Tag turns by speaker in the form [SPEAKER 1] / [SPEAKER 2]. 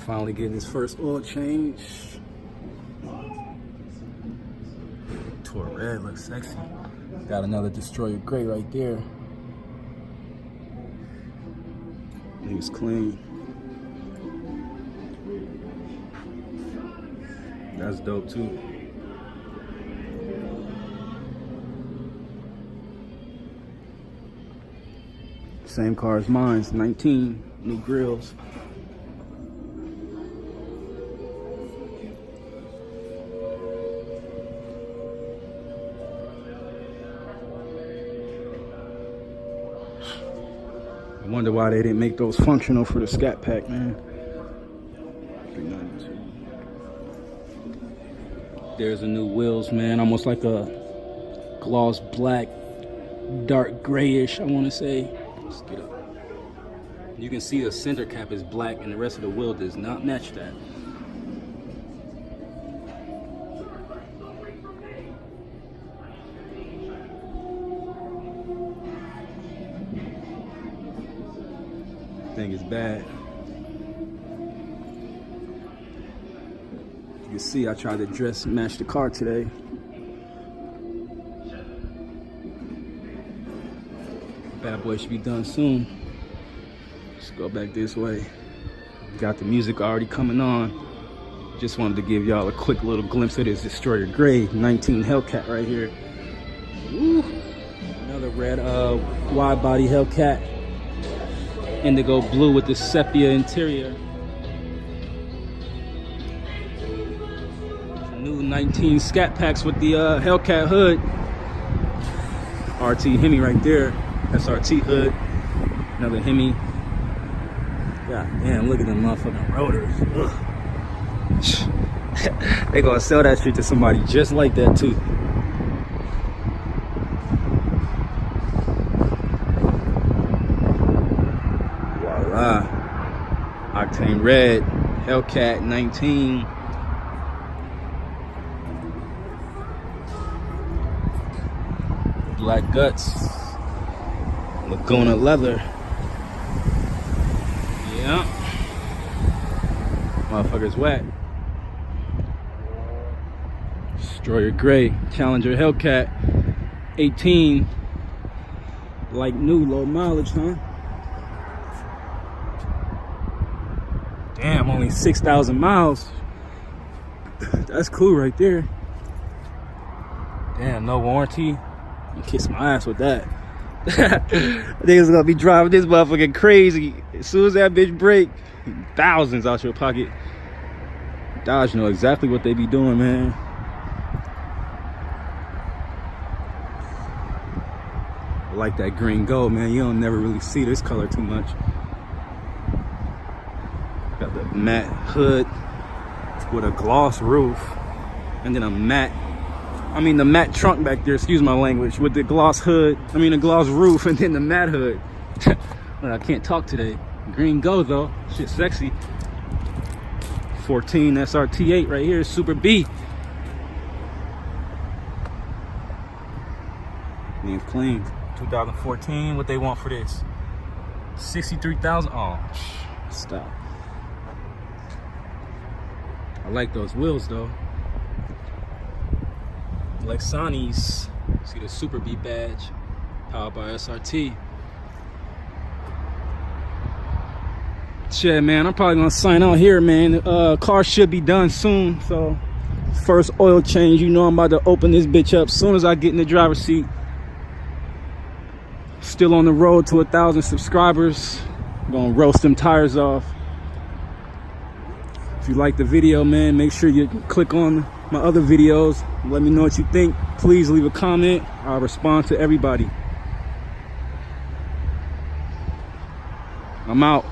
[SPEAKER 1] Finally getting his first oil change. Tour red looks sexy. Got another Destroyer gray right there. He's clean. That's dope too. Same car as mine's, 19, new grills. I wonder why they didn't make those functional for the Scat Pack, man. 392. There's the new wheels, man. Almost like a gloss black, dark grayish, I want to say. Let's get up. You can see the center cap is black and the rest of the wheel does not match that. Thing is bad. You can see I tried to dress match the car today. Bad boy should be done soon. Let's go back this way. Got the music already coming on. Just wanted to give y'all a quick little glimpse of this Destroyer Gray 19 Hellcat right here. Woo. Another red wide body Hellcat. Indigo blue with the sepia interior. New 19 Scat Packs with the Hellcat hood. RT Hemi right there. SRT hood. Another Hemi. God damn, look at them motherfucking rotors. They gonna sell that shit to somebody just like that too. Voila. Octane red. Hellcat 19. Black guts. Laguna leather. Yeah. Motherfucker's wet. Destroyer gray. Challenger Hellcat. 18. Like new, low mileage, huh? Damn, only 6,000 miles. That's cool right there. Damn, no warranty. You kiss my ass with that. Niggas gonna be driving this motherfucking crazy. As soon as that bitch break, thousands out your pocket. Dodge know exactly what they be doing, man. I like that green gold, man. You don't never really see this color too much. Got the matte hood with a gloss roof, and then a matte, the matte trunk back there, excuse my language, with the gloss hood, the gloss roof, and then the matte hood. I can't talk today. Green gold though, shit sexy. 14 SRT8 right here, Super B. Name's clean. 2014, what they want for this? 63,000, oh, stop. I like those wheels though. Lexani's. See the Super B badge, powered by SRT. Shit, man, I'm probably gonna sign out here, man. Car should be done soon, so first oil change. You know I'm about to open this bitch up soon as I get in the driver's seat. Still on the road to 1,000 subscribers. Gonna roast them tires off. If you like the video, man, make sure you click on my other videos. Let me know what you think. Please leave a comment. I'll respond to everybody. I'm out.